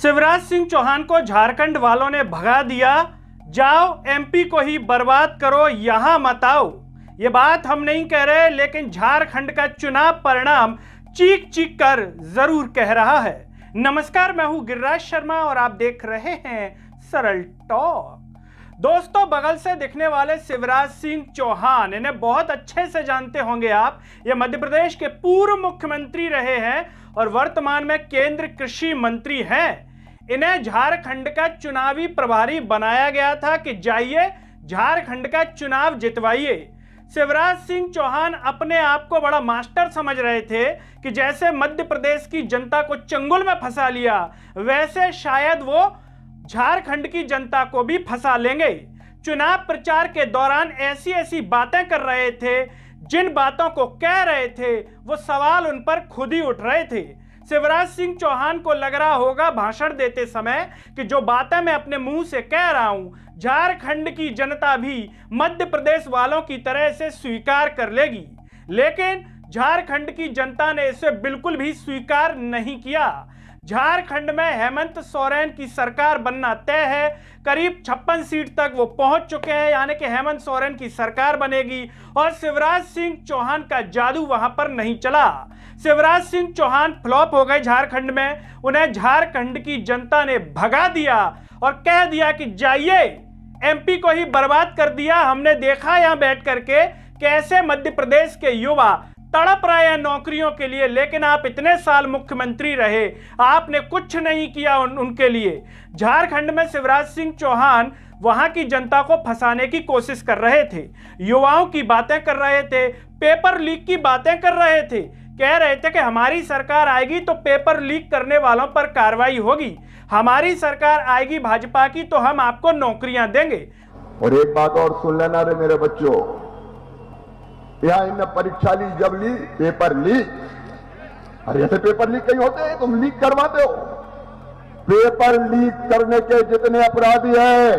शिवराज सिंह चौहान को झारखंड वालों ने भगा दिया। जाओ एमपी को ही बर्बाद करो, यहां मत आओ। ये बात हम नहीं कह रहे, लेकिन झारखंड का चुनाव परिणाम चीख चीख कर जरूर कह रहा है। नमस्कार, मैं हूं गिरिराज शर्मा और आप देख रहे हैं सरल टॉक। दोस्तों, बगल से दिखने वाले शिवराज सिंह चौहान, इन्हें बहुत अच्छे से जानते होंगे आप। ये मध्य प्रदेश के पूर्व मुख्यमंत्री रहे हैं और वर्तमान में केंद्र कृषि मंत्री हैं। इन्हें झारखंड का चुनावी प्रभारी बनाया गया था कि जाइए झारखंड का चुनाव जितवाइए। शिवराज सिंह चौहान अपने आप को बड़ा मास्टर समझ रहे थे कि जैसे मध्य प्रदेश की जनता को चंगुल में फंसा लिया, वैसे शायद वो झारखंड की जनता को भी फंसा लेंगे। चुनाव प्रचार के दौरान ऐसी ऐसी बातें कर रहे थे, जिन बातों को कह रहे थे वो सवाल उन पर खुद ही उठ रहे थे। शिवराज सिंह चौहान को लग रहा होगा भाषण देते समय कि जो बातें मैं अपने मुंह से कह रहा हूं, झारखंड की जनता भी मध्य प्रदेश वालों की तरह से स्वीकार कर लेगी। लेकिन झारखंड की जनता ने इसे बिल्कुल भी स्वीकार नहीं किया। झारखंड में हेमंत सोरेन की सरकार बनना तय है। करीब 56 सीट तक वो पहुंच चुके हैं, यानी कि हेमंत सोरेन की सरकार बनेगी और शिवराज सिंह चौहान का जादू वहां पर नहीं चला। शिवराज सिंह चौहान फ्लॉप हो गए झारखंड में। उन्हें झारखंड की जनता ने भगा दिया और कह दिया कि जाइए एमपी को ही बर्बाद कर दिया। हमने देखा यहां बैठ करके कैसे मध्य प्रदेश के युवा तड़प रहे हैं नौकरियों के लिए, लेकिन आप इतने साल मुख्यमंत्री रहे, आपने कुछ नहीं किया उनके लिए। झारखंड में शिवराज सिंह चौहान वहां की जनता को फंसाने की कोशिश कर रहे थे, युवाओं की बातें कर रहे थे, पेपर लीक की बातें कर रहे थे। कह रहे थे कि हमारी सरकार आएगी तो पेपर लीक करने वालों पर कार्रवाई होगी, हमारी सरकार आएगी भाजपा की तो हम आपको नौकरियां देंगे। और एक बात और सुन लेना रे मेरे बच्चों, यहां इनने परीक्षा ली, जब ली पेपर लीक। अरे ऐसे पेपर लीक कहीं होते हैं? तुम लीक करवाते हो। पेपर लीक करने के जितने अपराधी हैं,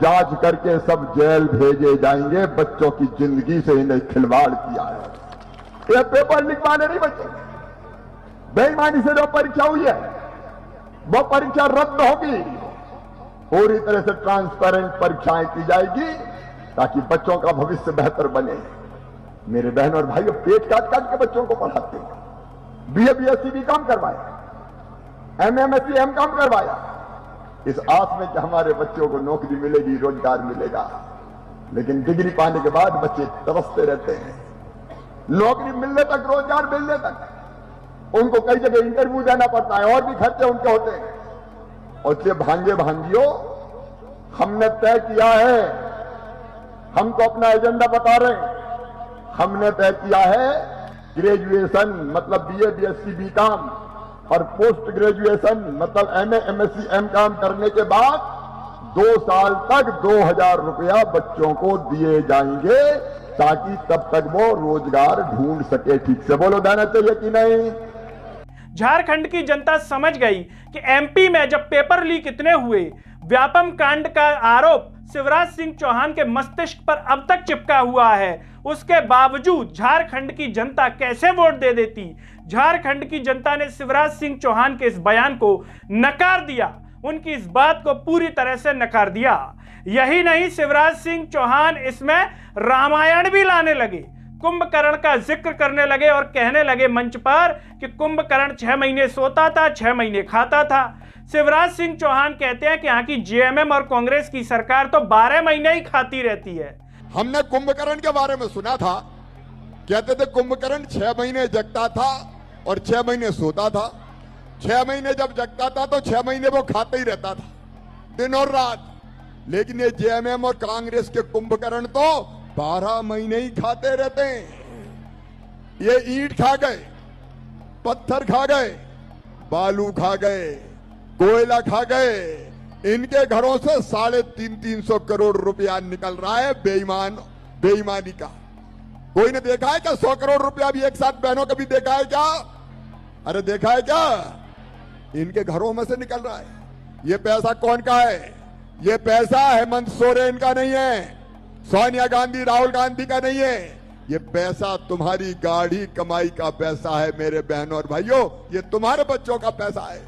जांच करके सब जेल भेजे जाएंगे। बच्चों की जिंदगी से इन्हें खिलवाड़ किया है। ये पेपर लीक वाले नहीं बचे। बेईमानी से जो परीक्षा हुई है वो परीक्षा रद्द होगी। पूरी तरह से ट्रांसपेरेंट परीक्षाएं की जाएगी ताकि बच्चों का भविष्य बेहतर बने। मेरे बहन और भाइयों, पेट काट काट के बच्चों को पढ़ाते हैं। बीए बीएससी भी काम करवाया, एमए एमएससी एम काम करवाया, इस आस में कि हमारे बच्चों को नौकरी मिलेगी, रोजगार मिलेगा। लेकिन डिग्री पाने के बाद बच्चे तरसते रहते हैं। नौकरी मिलने तक, रोजगार मिलने तक उनको कई जगह इंटरव्यू देना पड़ता है और भी खर्चे उनके होते हैं। और इसलिए भांजे भांजियों, हमने तय किया है, हमको अपना एजेंडा बता रहे हैं। हमने तय किया है ग्रेजुएशन मतलब बीए बीएससी बीकॉम और पोस्ट ग्रेजुएशन मतलब एमए एमएससी एमकॉम करने के बाद 2 साल तक 2000 रुपया बच्चों को दिए जाएंगे ताकि तब तक वो रोजगार ढूंढ सके। ठीक से बोलो, देना चाहिए कि नहीं? झारखंड की जनता समझ गई कि एमपी में जब पेपर लीक इतने हुए, व्यापम कांड का आरोप शिवराज सिंह चौहान के मस्तिष्क पर अब तक चिपका हुआ है, उसके बावजूद झारखंड की जनता कैसे वोट दे देती। झारखंड की जनता ने शिवराज सिंह चौहान के इस बयान को नकार दिया, उनकी इस बात को पूरी तरह से नकार दिया। यही नहीं, शिवराज सिंह चौहान इसमें रामायण भी लाने लगे, कुंभकर्ण का जिक्र करने लगे और कहने लगे मंच पर कि कुंभकर्ण 6 महीने सोता था, 6 महीने खाता था। शिवराज सिंह चौहान कहते हैं कि यहाँ की जेएमएम और कांग्रेस की सरकार तो 12 महीने ही खाती रहती है। हमने कुंभकर्ण के बारे में सुना था, कहते थे कुंभकर्ण 6 महीने जगता था और 6 महीने सोता था। 6 महीने जब जगता था तो 6 महीने वो खाता ही रहता था, दिन और रात। लेकिन ये जेएमएम और कांग्रेस के कुंभकर्ण तो 12 महीने ही खाते रहते हैं। ये ईंट खा गए, पत्थर खा गए, बालू खा गए, कोयला खा गए। इनके घरों से 350 करोड़ रुपया निकल रहा है बेईमानी का। कोई ने देखा है क्या 100 करोड़ रुपया भी एक साथ बहनों का भी देखा है क्या? अरे देखा है क्या? इनके घरों में से निकल रहा है। ये पैसा कौन का है? ये पैसा हेमंत सोरेन का नहीं है, सोनिया गांधी राहुल गांधी का नहीं है। ये पैसा तुम्हारी गाढ़ी कमाई का पैसा है मेरे बहनों और भाइयों, ये तुम्हारे बच्चों का पैसा है।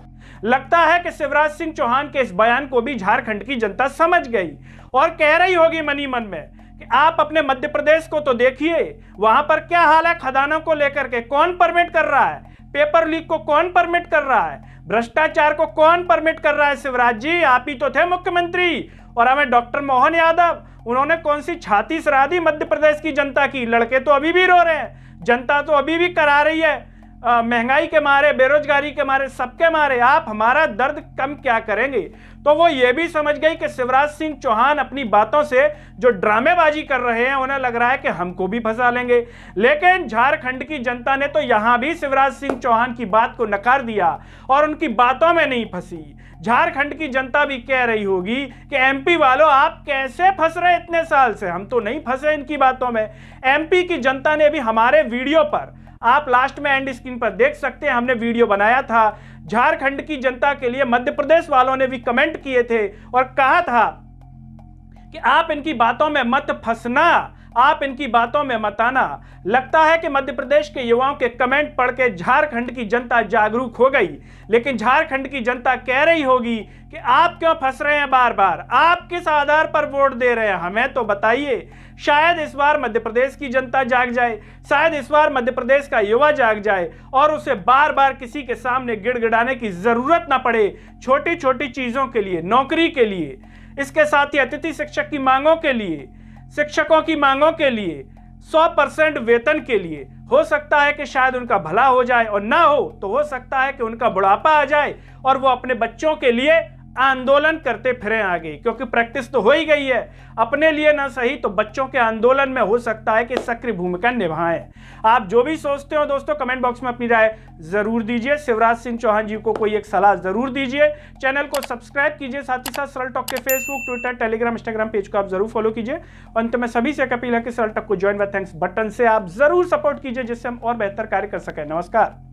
लगता है कि शिवराज सिंह चौहान के इस बयान को भी झारखंड की जनता समझ गई और कह रही होगी मनी मन में कि आप अपने मध्य प्रदेश को तो देखिए, वहां पर क्या हाल है खदानों को लेकर के, कौन परमिट कर रहा है, पेपर लीक को कौन परमिट कर रहा है, भ्रष्टाचार को कौन परमिट कर रहा है। शिवराज जी, आप ही तो थे मुख्यमंत्री, और हमें डॉक्टर मोहन यादव, उन्होंने कौन सी छाती सरा दी मध्य प्रदेश की जनता की। लड़के तो अभी भी रो रहे हैं, जनता तो अभी भी करा रही है, महंगाई के मारे, बेरोजगारी के मारे, सबके मारे। आप हमारा दर्द कम क्या करेंगे। तो वो ये भी समझ गई कि शिवराज सिंह चौहान अपनी बातों से जो ड्रामेबाजी कर रहे हैं, उन्हें लग रहा है कि हमको भी फंसा लेंगे। लेकिन झारखंड की जनता ने तो यहां भी शिवराज सिंह चौहान की बात को नकार दिया और उनकी बातों में नहीं फंसी। झारखंड की जनता भी कह रही होगी कि एमपी वालों, आप कैसे फंस रहे इतने साल से, हम तो नहीं फंसे इनकी बातों में। एमपी की जनता ने भी हमारे वीडियो पर, आप लास्ट में एंड स्क्रीन पर देख सकते हैं, हमने वीडियो बनाया था। झारखंड की जनता के लिए मध्य प्रदेश वालों ने भी कमेंट किए थे और कहा था कि आप इनकी बातों में मत फंसना, आप इनकी बातों में मत आना। लगता है कि मध्य प्रदेश के युवाओं के कमेंट पढ़ के झारखंड की जनता जागरूक हो गई, लेकिन झारखंड की जनता कह रही होगी कि आप क्यों फंस रहे हैं बार बार, आप किस आधार पर वोट दे रहे हैं, हमें तो बताइए। शायद इस बार मध्य प्रदेश की जनता जाग जाए, शायद इस बार मध्य प्रदेश का युवा जाग जाए और उसे बार बार किसी के सामने गिड़गिड़ाने की जरूरत ना पड़े, छोटी छोटी चीजों के लिए, नौकरी के लिए, इसके साथ ही अतिथि शिक्षक की मांगों के लिए, शिक्षकों की मांगों के लिए, 100% वेतन के लिए। हो सकता है कि शायद उनका भला हो जाए, और ना हो तो हो सकता है कि उनका बुढ़ापा आ जाए और वो अपने बच्चों के लिए आंदोलन करते फिरें आगे, क्योंकि प्रैक्टिस तो हो ही गई है। अपने लिए ना सही तो बच्चों के आंदोलन में हो सकता है कि सक्रिय भूमिका निभाएं। आप जो भी सोचते हो दोस्तों, कमेंट बॉक्स में अपनी राय जरूर दीजिए। शिवराज सिंह चौहान जी को कोई एक सलाह जरूर दीजिए। चैनल को सब्सक्राइब कीजिए, साथ ही साथ सरल टॉक के Facebook, Twitter, Telegram, Instagram page को आप जरूर फॉलो कीजिए। अंत में सभी से अपील है कि सरल टॉक को ज्वाइन व थैंक्स बटन से आप जरूर सपोर्ट कीजिए, जिससे हम और बेहतर कार्य कर सकें। नमस्कार।